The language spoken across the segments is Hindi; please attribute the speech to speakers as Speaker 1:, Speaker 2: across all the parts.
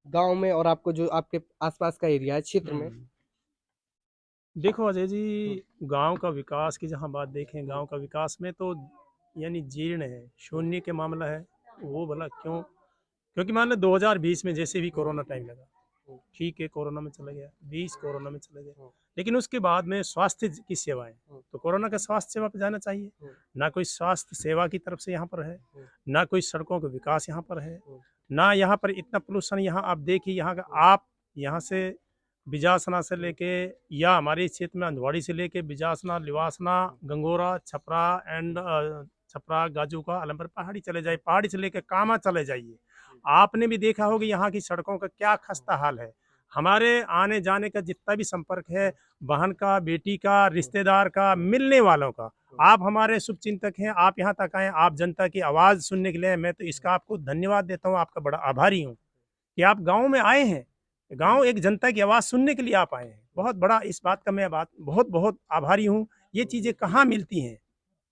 Speaker 1: गाँव में और आपको जो आपके आसपास का एरिया है क्षेत्र में?
Speaker 2: हम्म। देखो अजय जी,
Speaker 1: हुँ,
Speaker 2: गांव का विकास की जहां बात देखें, गांव का विकास में तो यानी जीर्ण है, शून्य के मामला है। वो भला क्यों? क्योंकि मान लो 2020 में जैसे भी
Speaker 1: हुँ,
Speaker 2: कोरोना टाइम लगा,
Speaker 1: हुँ,
Speaker 2: ठीक है, कोरोना में चला गया, 20
Speaker 1: हुँ,
Speaker 2: कोरोना में चले गए,
Speaker 1: हुँ,
Speaker 2: लेकिन उसके बाद में स्वास्थ्य की सेवाएं,
Speaker 1: हुँ,
Speaker 2: तो कोरोना का स्वास्थ्य सेवा पे जाना चाहिए।
Speaker 1: हुँ,
Speaker 2: ना कोई स्वास्थ्य सेवा की तरफ से यहाँ पर है,
Speaker 1: हुँ,
Speaker 2: ना कोई सड़कों का विकास यहाँ पर है,
Speaker 1: हुँ,
Speaker 2: ना यहाँ पर इतना पोल्यूशन। यहाँ आप देखिए, यहाँ का
Speaker 1: हुँ,
Speaker 2: आप यहाँ से बिजासना से लेके, या हमारे इस क्षेत्र में अंधवाड़ी से लेके बिजासना, लिवासना, गंगोरा, छपरा एंड छपरा, गाजूका, आलमपुर, पहाड़ी चले जाइए, पहाड़ी से लेके कामा चले जाइए, आपने भी देखा होगा यहाँ की सड़कों का क्या खस्ता हाल है। हमारे आने जाने का जितना भी संपर्क है, बहन का, बेटी का, रिश्तेदार का, मिलने वालों का, आप हमारे शुभ चिंतक हैं, आप यहाँ तक आए, आप जनता की आवाज़ सुनने के लिए। मैं तो इसका आपको धन्यवाद देता हूँ, आपका बड़ा आभारी हूँ कि आप गाँव में आए हैं। गाँव एक जनता की आवाज़ सुनने के लिए आप आए हैं, बहुत बड़ा इस बात का मैं बात बहुत बहुत आभारी हूँ। ये चीज़ें कहाँ मिलती हैं?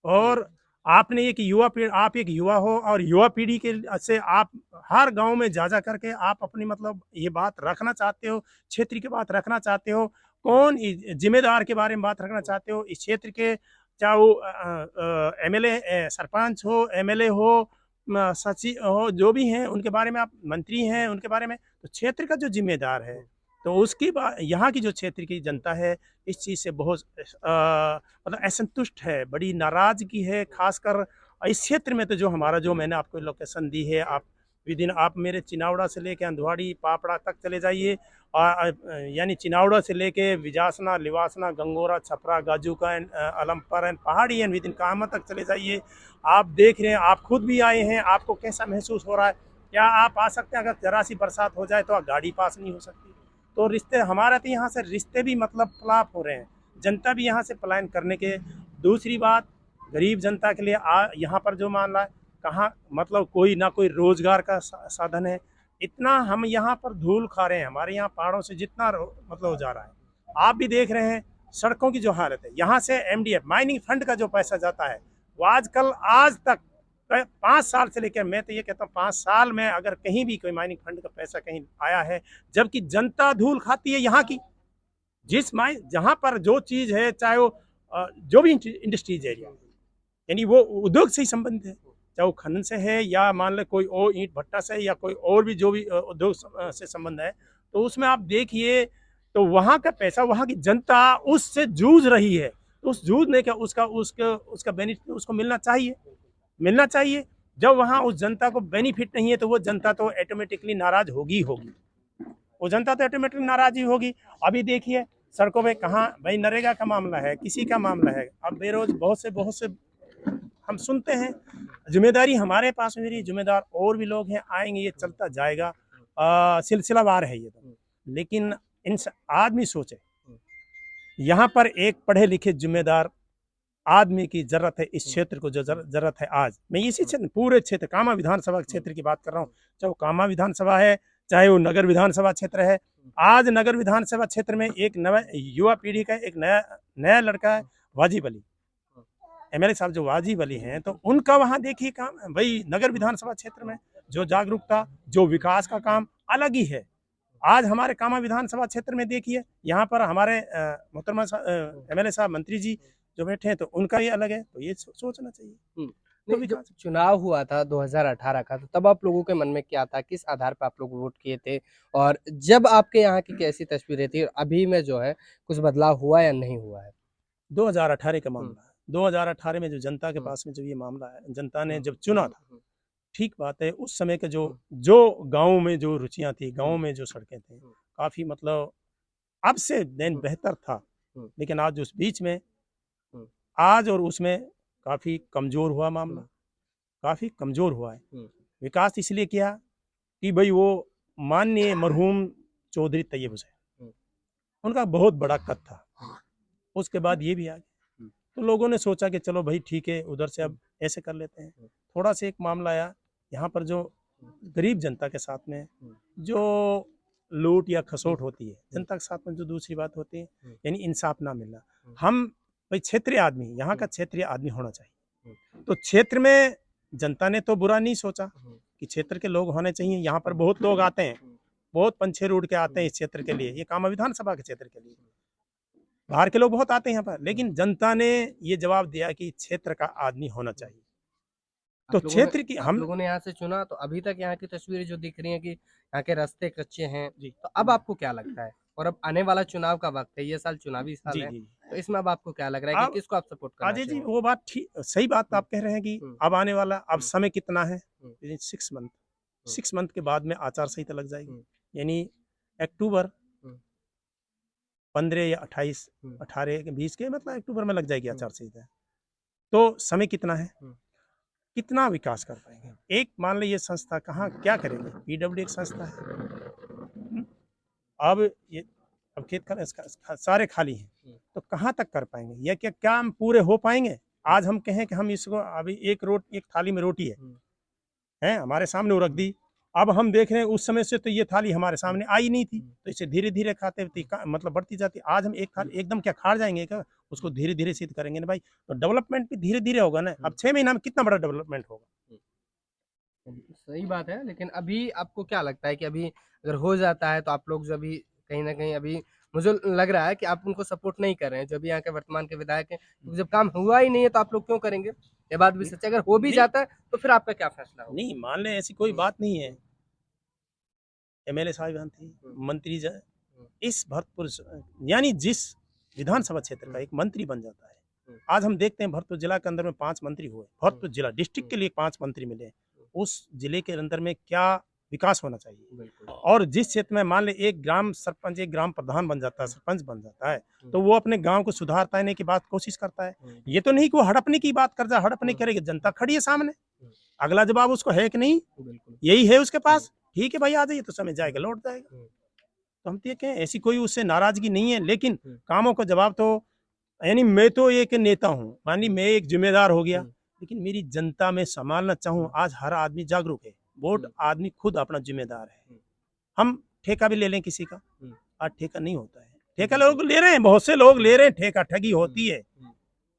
Speaker 2: और आपने एक युवा पीढ़ी, आप एक युवा हो और युवा पीढ़ी के से आप हर गांव में जा करके आप अपनी मतलब ये बात रखना चाहते हो, क्षेत्र की बात रखना चाहते हो, कौन जिम्मेदार के बारे में बात रखना चाहते हो इस क्षेत्र के, चाहे वो एमएलए, सरपंच हो, एमएलए हो, सचिव हो, जो भी हैं उनके बारे में, आप मंत्री हैं उनके बारे में, तो क्षेत्र का जो जिम्मेदार है, तो उसकी बात, यहाँ की जो क्षेत्र की जनता है इस चीज़ से बहुत मतलब असंतुष्ट है, बड़ी नाराजगी है, खासकर इस क्षेत्र में। तो जो हमारा, जो मैंने आपको लोकेशन दी है, आप विदिन आप मेरे चिनावड़ा से लेके अंधवाड़ी, पापड़ा तक चले जाइए, और यानी चिनावड़ा से लेके विजासना, लिवासना, गंगोरा, छपरा, गाजूका एंड अलमपर एंड पहाड़ी एंड विदिन कामा तक चले जाइए। आप देख रहे हैं, आप खुद भी आए हैं, आपको कैसा महसूस हो रहा है? क्या आप आ सकते हैं? अगर जरा सी बरसात हो जाए तो गाड़ी पास नहीं हो सकती। तो रिश्ते हमारे तो यहाँ से रिश्ते भी मतलब पलाप हो रहे हैं, जनता भी यहाँ से पलायन करने के। दूसरी बात, गरीब जनता के लिए यहाँ पर जो मान रहा है, कहाँ मतलब कोई ना कोई रोजगार का साधन है। इतना हम यहाँ पर धूल खा रहे हैं, हमारे यहाँ पहाड़ों से जितना मतलब हो जा रहा है, आप भी देख रहे हैं सड़कों की जो हालत है। यहाँ से एमडीएफ माइनिंग फंड का जो पैसा जाता है, वो आजकल आज तक 5 साल से लेकर, मैं तो ये कहता हूँ 5 साल में अगर कहीं भी कोई माइनिंग फंड का पैसा कहीं आया है, जबकि जनता धूल खाती है यहाँ की। जिस माइन जहाँ पर जो चीज़ है, चाहे वो जो भी इंडस्ट्रीज एरिया, यानी वो उद्योग से ही संबंधित है, चाहे वो खनन से है या मान ले कोई और ईंट भट्टा से, या कोई और भी जो भी उद्योग से संबंध है, तो उसमें आप देखिए, तो वहाँ का पैसा वहाँ की जनता उससे जूझ रही है। तो उस जूझने का उसका उसका उसका बेनिफिट उसको मिलना चाहिए, मिलना चाहिए। जब वहाँ उस जनता को बेनिफिट नहीं है, तो वो जनता तो ऑटोमेटिकली नाराज होगी होगी, वो जनता तो ऑटोमेटिक नाराज ही होगी। अभी देखिए सड़कों पे कहाँ भाई नरेगा का मामला है, किसी का मामला है, अब बेरोज बहुत से हम सुनते हैं। जिम्मेदारी हमारे पास में मेरी जिम्मेदार और भी लोग हैं, आएंगे, ये चलता जाएगा, सिलसिलावार है ये तो। लेकिन इन आदमी सोचे, यहाँ पर एक पढ़े लिखे जिम्मेदार आदमी की जरूरत है, इस क्षेत्र को जो जरूरत है। आज मैं इसी क्षेत्र, पूरे क्षेत्र कामा विधानसभा क्षेत्र की बात कर रहा हूँ, चाहे वो कामा विधानसभा है, चाहे वो नगर विधानसभा क्षेत्र है। आज नगर विधानसभा क्षेत्र में एक नवा युवा पीढ़ी का एक नया नया लड़का है, वाजिब अली, एमएलए साहब जो वाजिब अली हैं, तो उनका वहाँ देखिए काम भाई, नगर विधानसभा क्षेत्र में जो जागरूकता, जो विकास का काम अलग ही है। आज हमारे कामा विधानसभा क्षेत्र में देखिए, यहाँ पर हमारे मोहतरमा एमएलए साहब, मंत्री जी जो बैठे हैं, तो उनका ये अलग है, तो ये सोचना चाहिए।
Speaker 1: हुँ।
Speaker 2: तो
Speaker 1: नहीं, जब
Speaker 2: विकास।
Speaker 1: चुनाव हुआ था 2018 का, तो तब आप लोगों के मन में क्या था? किस आधार पे आप लोग वोट किए थे? और जब आपके यहाँ की कैसी तस्वीरें थी? और अभी में जो है, कुछ बदलाव हुआ या नहीं हुआ है?
Speaker 2: 2018 का
Speaker 1: हुँ,
Speaker 2: मामला है, 2018 में जो जनता के
Speaker 1: हुँ,
Speaker 2: पास में जो ये मामला है, जनता ने
Speaker 1: हुँ,
Speaker 2: जब चुना
Speaker 1: हुँ,
Speaker 2: था,
Speaker 1: हुँ,
Speaker 2: ठीक बात है, उस समय के जो
Speaker 1: हुँ,
Speaker 2: जो गाँव में जो रुचियाँ थी, गाँव
Speaker 1: हुँ,
Speaker 2: में जो सड़कें थी,
Speaker 1: हुँ,
Speaker 2: काफ़ी मतलब अब से दिन
Speaker 1: हुँ,
Speaker 2: बेहतर था।
Speaker 1: हुँ,
Speaker 2: लेकिन आज उस बीच में,
Speaker 1: हुँ,
Speaker 2: आज और उसमें काफ़ी कमज़ोर हुआ मामला,
Speaker 1: हुँ,
Speaker 2: काफ़ी कमज़ोर हुआ है।
Speaker 1: हुँ,
Speaker 2: विकास इसलिए किया कि भई वो माननीय मरहूम चौधरी तैयब हुसैन,
Speaker 1: हुँ,
Speaker 2: उनका बहुत बड़ा कद था।
Speaker 1: हुँ,
Speaker 2: उसके बाद ये भी आ गया,
Speaker 1: हुँ,
Speaker 2: तो लोगों ने सोचा कि चलो भाई ठीक है, उधर से
Speaker 1: हुँ,
Speaker 2: अब ऐसे कर लेते हैं।
Speaker 1: हुँ,
Speaker 2: थोड़ा सा एक मामला आया, यहाँ पर जो गरीब जनता के साथ में
Speaker 1: हुँ,
Speaker 2: जो लूट या
Speaker 1: हुँ,
Speaker 2: खसोट होती है,
Speaker 1: हुँ,
Speaker 2: जनता के साथ में जो दूसरी बात होती है,
Speaker 1: हुँ,
Speaker 2: यानी इंसाफ ना मिलना।
Speaker 1: हुँ,
Speaker 2: हम भाई क्षेत्रीय आदमी, यहाँ का
Speaker 1: हुँ,
Speaker 2: क्षेत्रीय आदमी होना
Speaker 1: हुँ,
Speaker 2: चाहिए। तो क्षेत्र में जनता ने तो बुरा नहीं सोचा
Speaker 1: हुँ,
Speaker 2: कि क्षेत्र के लोग होने चाहिए, यहाँ पर बहुत लोग आते हैं, बहुत पंछी उड़ के आते हैं इस क्षेत्र के लिए, ये कामा विधानसभा के क्षेत्र के लिए। बाहर के लोग बहुत आते हैं यहाँ पर, लेकिन जनता ने ये जवाब दिया कि क्षेत्र का आदमी होना चाहिए। तो क्षेत्र की
Speaker 1: आप
Speaker 2: हम
Speaker 1: लोगों ने यहाँ से चुना, तो अभी तक यहाँ की तस्वीरें जो दिख रही हैं कि यहाँ के रास्ते कच्चे हैं,
Speaker 2: जी
Speaker 1: तो अब आपको क्या लगता है? और अब आने वाला चुनाव का वक्त है, ये साल चुनावी साल
Speaker 2: जी
Speaker 1: है,
Speaker 2: जी
Speaker 1: तो इसमें अब आपको क्या लग रहा है कि
Speaker 2: अब
Speaker 1: किसको आप सपोर्ट करना
Speaker 2: अजय जी
Speaker 1: चाहेंगे?
Speaker 2: वो बात ठीक सही बात आप कह रहे हैं कि
Speaker 1: हम्म,
Speaker 2: अब आने वाला अब
Speaker 1: हम्म,
Speaker 2: समय कितना है,
Speaker 1: हम्म,
Speaker 2: 6 मंथ,
Speaker 1: हम्म,
Speaker 2: 6 मंथ के बाद में आचार संहिता लग जाएगी।
Speaker 1: हम्म,
Speaker 2: यानी अक्टूबर
Speaker 1: हम्म,
Speaker 2: 15 या 28,
Speaker 1: हम्म,
Speaker 2: 18 के 20 के मतलब अक्टूबर में लग जाएगी
Speaker 1: हम्म,
Speaker 2: आचार संहिता। तो समय कितना है,
Speaker 1: हम्म,
Speaker 2: कितना विकास कर पाएंगे। एक मान लीजिए संस्था कहाँ क्या करेंगे, पीडब्ल्यू एक संस्था है। अब ये अब खेत सारे खाली हैं,
Speaker 1: हम्म,
Speaker 2: तो कहाँ तक कर पाएंगे, या क्या काम पूरे हो पाएंगे। आज हम कहें कि हम इसको अभी एक थाली में रोटी है हमारे सामने वो रख दी। अब हम देख रहे हैं उस समय से तो ये थाली हमारे सामने आई नहीं थी, तो इसे धीरे धीरे खाते मतलब बढ़ती जाती। आज हम एक थाली एकदम क्या खाड़ जाएंगे क्या, उसको धीरे धीरे सिद्ध करेंगे ना भाई, तो डेवलपमेंट भी धीरे धीरे होगा ना। अब 6 महीना में कितना बड़ा डेवलपमेंट होगा।
Speaker 1: सही बात है, लेकिन अभी आपको क्या लगता है कि अभी अगर हो जाता है तो आप लोग जो अभी कहीं न कहीं अभी मुझे लग रहा है कि आप उनको सपोर्ट नहीं कर रहे हैं, जो भी यहाँ के वर्तमान के विधायक हैं, क्योंकि जब काम हुआ ही नहीं है तो आप लोग क्यों करेंगे? ये बात भी सच है, अगर हो भी
Speaker 2: नहीं
Speaker 1: जाता है तो फिर आपका क्या फैसला होगा?
Speaker 2: नहीं मान लें ऐसी कोई बात नहीं है, एमएलए साहिबान थी, मंत्री
Speaker 1: हुँ,
Speaker 2: इस भरतपुर यानी जिस विधानसभा क्षेत्र का एक मंत्री बन जाता है। आज हम देखते हैं भरतपुर जिला के अंदर में 5 मंत्री हुए, भरतपुर जिला डिस्ट्रिक्ट के लिए 5 मंत्री मिले। उस जिले के अंदर में क्या विकास होना चाहिए।
Speaker 1: बिल्कुल।
Speaker 2: और जिस क्षेत्र में मान ले एक ग्राम सरपंच एक ग्राम प्रधान बन जाता है, सरपंच बन जाता है, तो वो अपने गांव को सुधारता है की बात कोशिश करता है। ये तो नहीं कि वो हड़पने की बात कर जाए, हड़पने करेगी, जनता खड़ी है सामने, अगला जवाब उसको है कि नहीं,
Speaker 1: बिल्कुल।
Speaker 2: यही है उसके पास। ठीक है भाई आ जाइए, तो समय जाएगा लौट जाएगा। तो हम देखें ऐसी कोई उससे नाराजगी नहीं है, लेकिन कामों का जवाब तो यानी मैं तो एक नेता हूँ, मान ली मैं एक जिम्मेदार हो गया, लेकिन मेरी जनता में संभालना चाहूँ। आज हर आदमी जागरूक है, वोट आदमी खुद अपना जिम्मेदार है। हम ठेका भी ले लें किसी का, आज ठेका नहीं होता है, ठेका लोग ले रहे हैं, बहुत से लोग ले रहे हैं, ठेका ठगी होती है,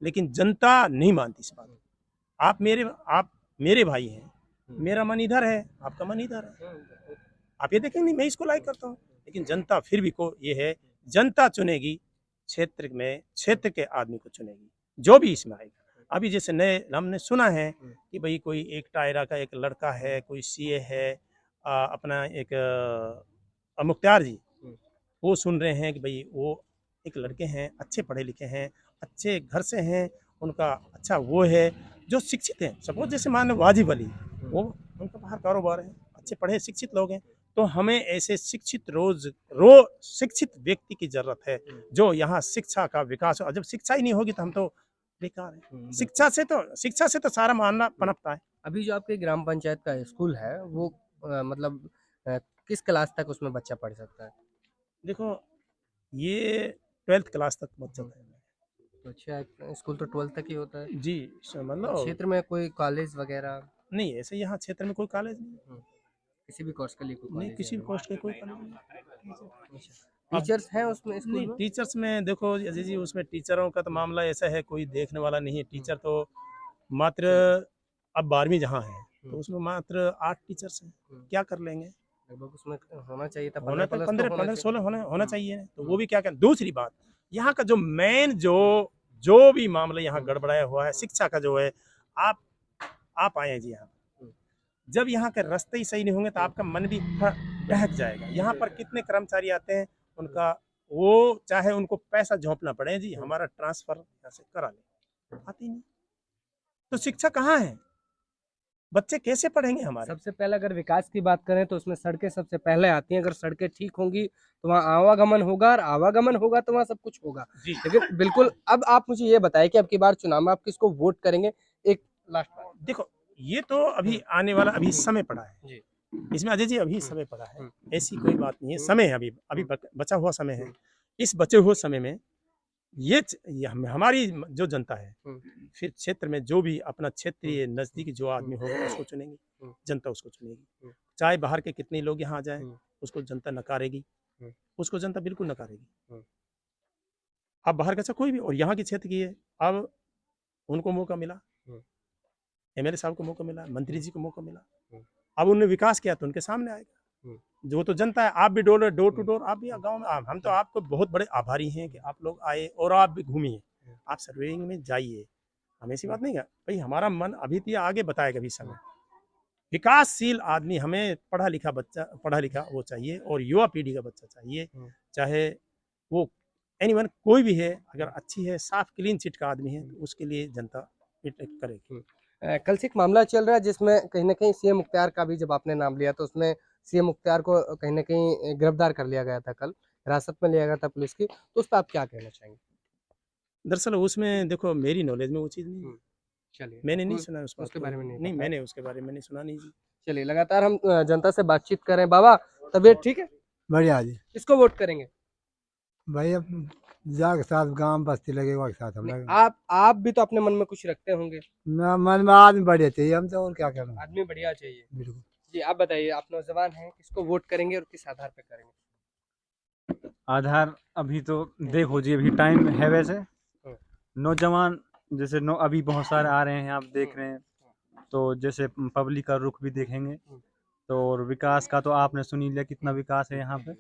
Speaker 2: लेकिन जनता नहीं मानती इस बात। आप मेरे भाई हैं, मेरा मन इधर है, आपका मन इधर है। आप ये देखेंगे नहीं मैं इसको लाइक करता हूँ, लेकिन जनता फिर भी को ये है, जनता चुनेगी क्षेत्र में, क्षेत्र के आदमी को चुनेगी जो भी इसमें आएगा। अभी जैसे नए हमने सुना है कि भाई कोई एक टायरा का एक लड़का है, कोई सीए है, अपना एक मुख्तार जी, वो सुन रहे हैं कि भाई वो एक लड़के हैं, अच्छे पढ़े लिखे हैं, अच्छे घर से हैं, उनका अच्छा वो है जो शिक्षित हैं। सपोज जैसे मान लो वाजिब अली, वो उनका बाहर कारोबार है, अच्छे पढ़े शिक्षित लोग हैं। तो हमें ऐसे शिक्षित व्यक्ति की जरूरत है जो यहाँ शिक्षा का विकास हो। जब शिक्षा ही नहीं होगी तो हम तो बेकार है। शिक्षा से तो सारा मानना पनपता है।
Speaker 1: अभी जो आपके ग्राम पंचायत का स्कूल है वो मतलब किस क्लास तक उसमें बच्चा पढ़ सकता है?
Speaker 2: देखो ये 12th क्लास तक बच्चा है।
Speaker 1: तो अच्छा स्कूल तो 12th तक ही होता है।
Speaker 2: जी
Speaker 1: तो
Speaker 2: मतलब
Speaker 1: क्षेत्र में कोई कॉलेज वगैरह?
Speaker 2: नहीं, ऐसे यहाँ क्षेत्र में कोई कॉलेज नहीं,
Speaker 1: किसी भी कोर्स के लिए कोई
Speaker 2: नहीं
Speaker 1: कॉलेज
Speaker 2: किसी
Speaker 1: है
Speaker 2: भी
Speaker 1: नहीं?
Speaker 2: पोस्ट के कोई कॉलेज नहीं।
Speaker 1: अच्छा।
Speaker 2: अब
Speaker 1: टीचर्स हैं उसमें स्कूल
Speaker 2: नहीं
Speaker 1: में?
Speaker 2: टीचर्स में देखो अजय जी, उसमें टीचरों का तो मामला ऐसा है, कोई देखने वाला नहीं है। टीचर तो मात्र अब 12वीं जहाँ है तो उसमें मात्र 8 टीचर्स हैं, क्या कर लेंगे।
Speaker 1: लगभग उसमें होना चाहिए था
Speaker 2: होना
Speaker 1: 15
Speaker 2: तो
Speaker 1: प्लस तो
Speaker 2: 15
Speaker 1: होना
Speaker 2: 15
Speaker 1: चाहिए।
Speaker 2: 16 होना चाहिए, तो वो भी क्या करें। दूसरी बात, यहाँ का जो मेन जो भी मामला यहाँ गड़बड़ाया हुआ है शिक्षा का जो है, आप आप आए हैं जी यहाँ, जब यहाँ के रास्ते ही सही नहीं होंगे तो आपका मन भी बहक जाएगा। यहाँ पर कितने कर्मचारी आते हैं, उनका वो चाहे उनको पैसा झोंकना पड़े जी हमारा ट्रांसफर यहाँ से करा ले, आती नहीं। तो शिक्षा कहाँ है, बच्चे कैसे पढ़ेंगे हमारे।
Speaker 1: सबसे पहले अगर विकास की बात करें तो उसमें सड़कें सबसे पहले आती हैं। अगर सड़कें ठीक होंगी तो वहाँ आवागमन होगा, और आवागमन होगा तो वहाँ सब कुछ होगा।
Speaker 2: जी
Speaker 1: लेकिन बिल्कुल अब आप मुझे ये बताएं कि अब की बार चुनाव में आप किसको वोट करेंगे? एक लास्ट बात।
Speaker 2: देखो ये तो अभी आने वाला अभी समय पड़ा है
Speaker 1: जी।
Speaker 2: इसमें अजय जी, अभी समय पड़ा है, ऐसी कोई बात नहीं है, समय है अभी अभी बचा हुआ समय है। इस बचे हुए समय में ये हमारी जो जनता है, फिर क्षेत्र में जो भी अपना क्षेत्रीय नजदीकी जो आदमी होगा उसको चुनेंगे, जनता उसको चुनेगी। चाहे बाहर के कितने लोग यहाँ आ जाए, उसको जनता नकारेगी, उसको जनता बिल्कुल नकारेगी। अब बाहर का चाहे कोई भी, और यहाँ की क्षेत्र की है, अब उनको मौका मिला, एमएलए साहब को मौका मिला, मंत्री जी को मौका मिला, अब उन्होंने विकास किया तो उनके सामने आएगा। जो तो जनता है, आप भी डोर डोर टू डोर, आप भी गांव में, हम तो आपको बहुत बड़े आभारी हैं कि आप लोग आए और आप भी घूमिए, आप सर्वेइंग में जाइए। हम ऐसी बात नहीं है भाई, हमारा मन अभी तो आगे बताएगा भी समय। विकासशील आदमी, हमें पढ़ा लिखा बच्चा, पढ़ा लिखा वो चाहिए और युवा पीढ़ी का बच्चा चाहिए, चाहे वो एनीवन कोई भी है, अगर अच्छी है, साफ क्लीन चिट का आदमी है तो उसके लिए जनता करेगी।
Speaker 1: कल से एक मामला चल रहा है जिसमें कहीं ना कहीं सीएम मुख्तार का भी, जब आपने नाम लिया तो उसमें सीएम मुख्तार को कहीं ना कहीं गिरफ्तार कर लिया गया था, कल हिरासत में लिया गया था पुलिस की, तो उस पर आप क्या कहना चाहेंगे?
Speaker 2: दरअसल उसमें देखो, मेरी नॉलेज में वो चीज़ नहीं है,
Speaker 1: चलिए,
Speaker 2: मैंने नहीं
Speaker 1: आपको
Speaker 2: सुना उस बात
Speaker 1: उसके
Speaker 2: को।
Speaker 1: बारे में नहीं
Speaker 2: नहीं,
Speaker 1: पता है।
Speaker 2: मैंने उसके बारे में नहीं सुना नहीं जी।
Speaker 1: चलिए, लगातार हम जनता से बातचीत कर रहे हैं। बाबा, तबीयत ठीक है?
Speaker 3: बढ़िया जी।
Speaker 1: किसको वोट करेंगे?
Speaker 3: भाई अब जा के साथ गांव बस्ती लगेगा के साथ हम
Speaker 1: नहीं,
Speaker 3: लगे।
Speaker 1: आप भी तो अपने मन में कुछ रखते होंगे।
Speaker 3: मन में आदमी बढ़िया चाहिए हम तो, और क्या करना।
Speaker 1: आदमी बढ़िया चाहिए।
Speaker 3: बिल्कुल।
Speaker 1: जी, आप बताइए, आप नौजवान हैं, किसको वोट करेंगे और किस आधार पे करेंगे?
Speaker 4: आधार अभी तो देखो जी, अभी टाइम है वैसे।
Speaker 1: हम्म।
Speaker 4: नौजवान जैसे अभी बहुत सारे आ रहे हैं, आप देख रहे हैं, तो जैसे पब्लिक का रुख भी देखेंगे, तो और विकास का तो आपने सुन ही लिया कितना विकास है यहाँ पे,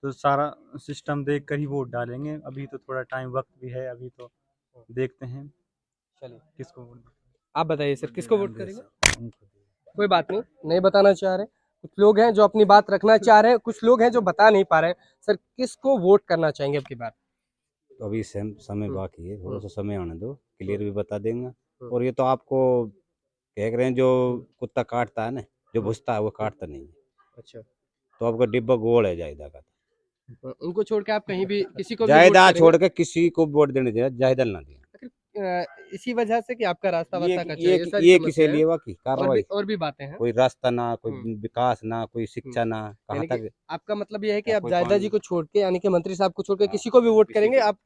Speaker 4: तो सारा सिस्टम देख कर ही वोट डालेंगे। अभी तो थोड़ा टाइम वक्त भी है, अभी तो देखते हैं
Speaker 1: चलिए,
Speaker 4: किसको वोट।
Speaker 1: आप बताइए सर, किसको वोट करेंगे? कोई बात नहीं, नहीं बताना चाह रहे। कुछ लोग हैं जो अपनी बात रखना चाह रहे हैं, कुछ लोग हैं जो बता नहीं पा रहे हैं। सर, किसको वोट करना चाहेंगे अब की बार?
Speaker 5: तो अभी समय बाकी है, थोड़ा सा समय आने दो, क्लियर भी बता देंगे। और ये तो आपको कह रहे हैं, जो कुत्ता काटता है ना, जो भुसता है वो काटता नहीं है।
Speaker 1: अच्छा,
Speaker 5: तो आपका डिब्बा गोल है जायदा का,
Speaker 1: उनको छोड़ के आप कहीं भी किसी को भी वोट
Speaker 5: जायदा
Speaker 1: करेंगे?
Speaker 5: छोड़ के किसी को वोट देने चाहिए, जायदा ना दें।
Speaker 1: इसी वजह से कि आपका रास्ता
Speaker 5: ये
Speaker 1: वास्ता कच्चा है, ये सारी
Speaker 5: ये
Speaker 1: समस्या
Speaker 5: किसे
Speaker 1: है।
Speaker 5: लिए की कार्रवाई,
Speaker 1: और भी बातें हैं।
Speaker 5: कोई रास्ता ना, कोई विकास ना, कोई शिक्षा ना, कहाँ
Speaker 1: यानी कि
Speaker 5: तक।
Speaker 1: आपका मतलब ये है कि
Speaker 5: या
Speaker 1: आप
Speaker 5: कोई
Speaker 1: जायदा जी
Speaker 5: पानी।
Speaker 1: को छोड़ के, यानी कि मंत्री साहब को छोड़ के
Speaker 5: हाँ,
Speaker 1: किसी को भी वोट
Speaker 5: किसी
Speaker 1: करेंगे
Speaker 5: को।
Speaker 1: आप?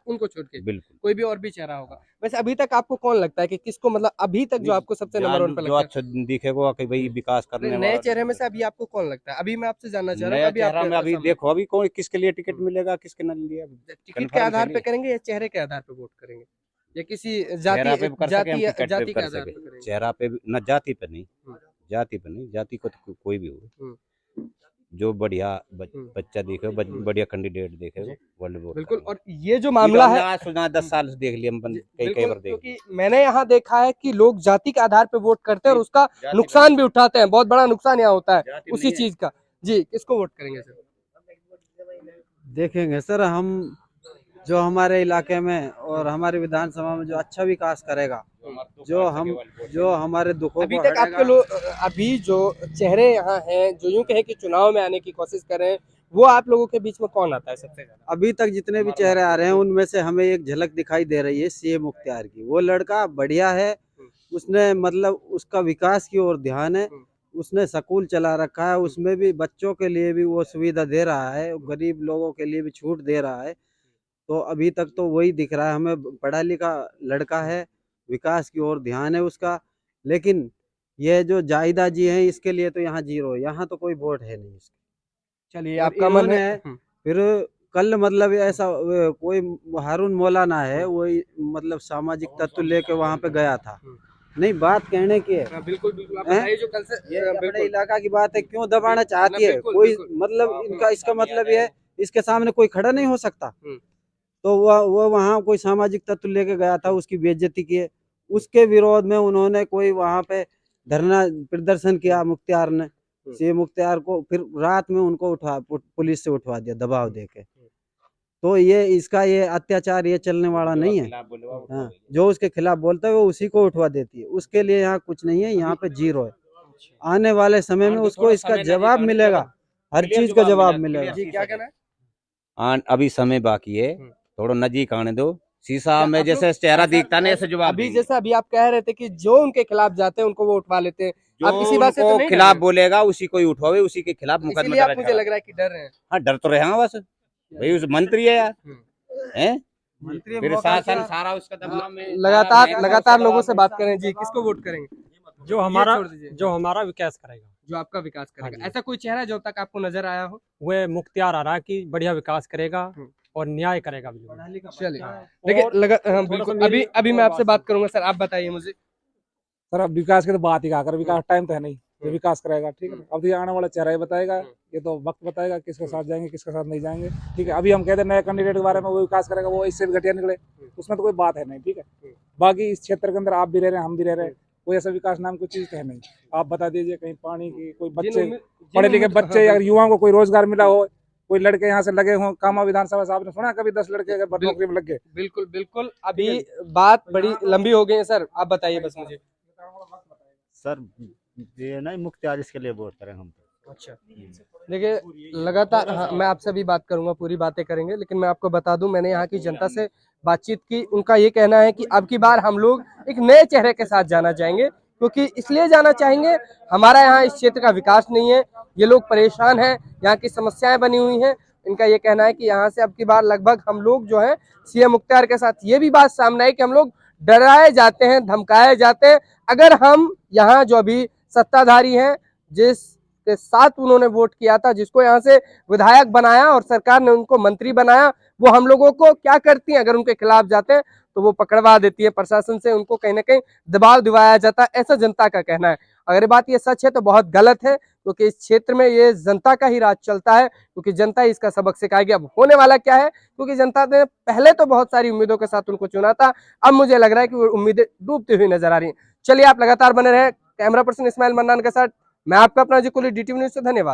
Speaker 1: उनको छोड़ के
Speaker 5: बिल्कुल।
Speaker 1: कोई भी और भी चेहरा होगा। वैसे अभी तक आपको कौन लगता है कि किसको, मतलब अभी तक जो आपको सबसे नंबर 1 पे
Speaker 5: जो
Speaker 1: लगता है?
Speaker 5: अच्छा दिखेगा कि भाई विकास करने
Speaker 1: नए
Speaker 5: वाला।
Speaker 1: चेहरे में से अभी आपको कौन लगता है? अभी मैं आपसे जानना चाह रहा हूँ,
Speaker 5: नया
Speaker 1: अभी
Speaker 5: चेहरा
Speaker 1: आपके
Speaker 5: में अभी
Speaker 1: सामने।
Speaker 5: देखो, अभी कौन किसके लिए टिकट मिलेगा, किसके ना लिए
Speaker 1: टिकट के
Speaker 5: confirm
Speaker 1: आधार पे
Speaker 5: करेंगे।
Speaker 1: करेंगे या चेहरे के आधार पे वोट करेंगे, या किसी
Speaker 5: चेहरा पे भी कर सके, हम टिकट पे
Speaker 1: जाति
Speaker 5: भी
Speaker 1: के
Speaker 5: कर
Speaker 1: आधार
Speaker 5: सके।
Speaker 1: पे करेंगे?
Speaker 5: चेहरा पे भी ना, जाति पे नहीं,
Speaker 1: हम्म।
Speaker 5: जाति पे नहीं, जाति को तो कोई भी हो,
Speaker 1: हम्म।
Speaker 5: जो बढ़िया
Speaker 1: हम्म।
Speaker 5: बच्चा दिखे, बढ़िया कैंडिडेट दिखे, वर्ल्ड वोट
Speaker 1: बिल्कुल।
Speaker 5: करेंगे।
Speaker 1: और ये जो मामला है,
Speaker 5: आज सुना 10 साल से देख लिया, हम कई
Speaker 1: बिल्कुल,
Speaker 5: बार देख
Speaker 1: क्योंकि मैंने यहाँ देखा है कि लोग जाति के आधार पे वोट करते हैं और उसका नुकसान भी उठाते हैं। बहुत बड़ा नुकसान यहाँ होता है उसी चीज का। जी, किसको वोट करेंगे सर?
Speaker 6: देखेंगे सर, हम जो हमारे इलाके में और हमारे विधानसभा में जो अच्छा विकास करेगा, जो हमारे दुखों
Speaker 1: अभी
Speaker 6: को
Speaker 1: तक आपके लोग, अभी जो चेहरे यहाँ हैं जो यूं कहे कि चुनाव में आने की कोशिश कर रहे हैं, वो आप लोगों के बीच में कौन आता है सबसे ज्यादा?
Speaker 6: अभी तक जितने भी चेहरे आ रहे हैं उनमें से हमें एक झलक दिखाई दे रही है सीएम मुख्तार की। वो लड़का बढ़िया है, उसने मतलब उसका विकास की ओर ध्यान है, उसने स्कूल चला रखा है, उसमें भी बच्चों के लिए भी वो सुविधा दे रहा है, गरीब लोगों के लिए भी छूट दे रहा है। तो अभी तक तो वही दिख रहा है हमें, पढ़ा लिखा लड़का है, विकास की ओर ध्यान है उसका। लेकिन ये जो जाहिदा जी हैं, इसके लिए तो यहाँ जीरो है, यहाँ तो कोई वोट है नहीं इसका।
Speaker 1: चलिए,
Speaker 6: और
Speaker 1: आपका मन है।
Speaker 6: इन्होंने फिर कल मतलब ऐसा कोई हारून मौलाना है, वही मतलब सामाजिक तत्व लेके वहां पे गया था। नहीं, बात कहने की है।
Speaker 1: हाँ, बिल्कुल बिल्कुल, आप
Speaker 6: हैं?
Speaker 1: बताइए जो कल से।
Speaker 6: ये अपने
Speaker 1: बिल्कुल
Speaker 6: इलाका की बात है, क्यों दबाना चाहती है
Speaker 1: बिल्कुल,
Speaker 6: कोई?
Speaker 1: बिल्कुल।
Speaker 6: मतलब इनका इसका मतलब ये है, इसके सामने कोई खड़ा नहीं हो सकता।
Speaker 1: हम्म।
Speaker 6: तो वो वहाँ कोई सामाजिक तत्व लेके गया था, उसकी बेइज्जती की है, उसके विरोध में उन्होंने कोई वहाँ पे धरना प्रदर्शन किया मुख्तार ने। सीएम मुख्तार को फिर रात में उनको पुलिस से उठवा दिया दबाव देके। तो ये इसका ये अत्याचार ये चलने वाला नहीं है। हाँ, जो उसके खिलाफ बोलता है वो उसी को उठवा देती है। उसके लिए यहाँ कुछ नहीं है, यहाँ पे जीरो है। आने वाले समय में उसको इसका जवाब मिलेगा, हर चीज का जवाब मिलेगा।
Speaker 1: जी, क्या कहना है?
Speaker 5: अभी समय बाकी है, थोड़ा नजीक आने दो। शीशा
Speaker 1: क्या
Speaker 5: में
Speaker 1: आप
Speaker 5: जैसे
Speaker 1: लोग
Speaker 5: चेहरा
Speaker 1: ऐसा-
Speaker 5: दिखता नहीं, ऐसे जवाब
Speaker 1: अभी
Speaker 5: देंगे।
Speaker 1: जैसे अभी आप कह रहे थे कि जो उनके खिलाफ जाते हैं उनको वो उठवा लेते हैं,
Speaker 5: जो
Speaker 1: आप इसी बात से तो
Speaker 5: उनको
Speaker 1: नहीं डर
Speaker 5: खिलाफ
Speaker 1: रहे?
Speaker 5: बोलेगा उसी को ही उठवावे, उसी के खिलाफ मुकदमा
Speaker 1: इसीलिए आप
Speaker 5: दर्ज
Speaker 1: मुझे
Speaker 5: करा।
Speaker 1: लग रहा है कि डर रहे हैं।
Speaker 5: हाँ, डर तो रहे हैं बस, भाई उस मंत्री है यार, हैं?
Speaker 6: मंत्री
Speaker 5: फिर
Speaker 6: मौका
Speaker 5: शासन
Speaker 6: दिया।
Speaker 5: सारा उसका दबाव में,
Speaker 1: लगातार लोगों से बात करें। जी, किसको वोट करेंगे?
Speaker 7: जो
Speaker 1: ये
Speaker 7: हमारा
Speaker 1: छोड़ दीजिए।
Speaker 7: जो हमारा विकास करेगा,
Speaker 1: जो आपका विकास करेगा,
Speaker 7: हाँ जी।
Speaker 1: ऐसा कोई चेहरा जो तक आपको नजर आया हो?
Speaker 7: वह मुख्तियार आ रहा है कि बढ़िया विकास करेगा और न्याय करेगा बिल्कुल।
Speaker 1: चलिए,
Speaker 7: और
Speaker 1: हाँ,
Speaker 7: थोड़ा
Speaker 1: बिल्कुल।
Speaker 7: सा
Speaker 1: अभी
Speaker 7: मेरी
Speaker 1: अभी
Speaker 7: और
Speaker 1: मैं आपसे
Speaker 7: बात
Speaker 1: बात करूंगा। सर, आप बताइए मुझे।
Speaker 3: सर अब विकास की तो बात ही क्या कर, विकास टाइम तो है नहीं।
Speaker 8: जो विकास कराएगा, ठीक है ना। अब तो ये आने वाला चेहरा ही बताएगा, ये तो वक्त बताएगा किसके साथ जाएंगे किसके साथ नहीं जाएंगे, ठीक है। अभी हम कहते हैं नए कैंडिडेट के बारे में, वो विकास करेगा, वो इससे भी घटिया निकले, उसमें तो कोई बात है नहीं, ठीक है। बाकी इस क्षेत्र के अंदर आप भी रह रहे हैं, हम भी रह रहे हैं, कोई ऐसा विकास नाम कोई चीज तो है नहीं। आप बता दीजिए कहीं पानी की, कोई बच्चे पढ़े लिखे बच्चे, अगर युवाओं को कोई रोजगार मिला हो, कोई लड़के यहाँ से लगे हों, कामा विधानसभा साहब ने सुना कभी 10 लड़के अगर नौकरी में लग गए?
Speaker 1: बिल्कुल बिल्कुल। अभी बात बड़ी लंबी हो गई है सर, आप बताइए बस मुझे।
Speaker 9: सर ये नहीं मुख्तियार, इसके लिए वोट करें हम तो।
Speaker 1: अच्छा, देखिए लगातार, हाँ, मैं आपसे भी बात करूंगा, पूरी बातें करेंगे, लेकिन मैं आपको बता दूं, मैंने यहाँ की जनता से बातचीत की, उनका ये कहना है कि अब की बार हम लोग एक नए चेहरे के साथ जाना चाहेंगे, क्योंकि इसलिए जाना चाहेंगे, हमारा यहाँ इस क्षेत्र का विकास नहीं है, ये लोग परेशान हैं, यहाँ की समस्याएं बनी हुई हैं। इनका ये कहना है कि यहाँ से अब की बार लगभग हम लोग जो है सीएम मुख्तियार के साथ ये भी बात सामने आई कि हम लोग डराए जाते हैं, धमकाए जाते हैं। अगर हम यहाँ जो अभी सत्ताधारी हैं, जिसके साथ उन्होंने वोट किया था, जिसको यहाँ से विधायक बनाया और सरकार ने उनको मंत्री बनाया, वो हम लोगों को क्या करती हैं, अगर उनके खिलाफ जाते हैं तो वो पकड़वा देती है प्रशासन से, उनको कहीं ना कहीं दबाव दिवाया जाता है, ऐसा जनता का कहना है। अगर बात ये सच है तो बहुत गलत है, क्योंकि इस क्षेत्र में ये जनता का ही राज चलता है, क्योंकि जनता ही इसका सबक सिखाएगी। अब होने वाला क्या है, क्योंकि जनता ने पहले तो बहुत सारी उम्मीदों के साथ उनको चुना था, अब मुझे लग रहा है कि वो उम्मीदें डूबती हुई नजर आ रही हैं। चलिए, आप लगातार बने रहे। कैमरा पर्सन इस्माइल मन्नान के साथ मैं आपका अपना जी कुली, DTV न्यूज़ से, धन्यवाद।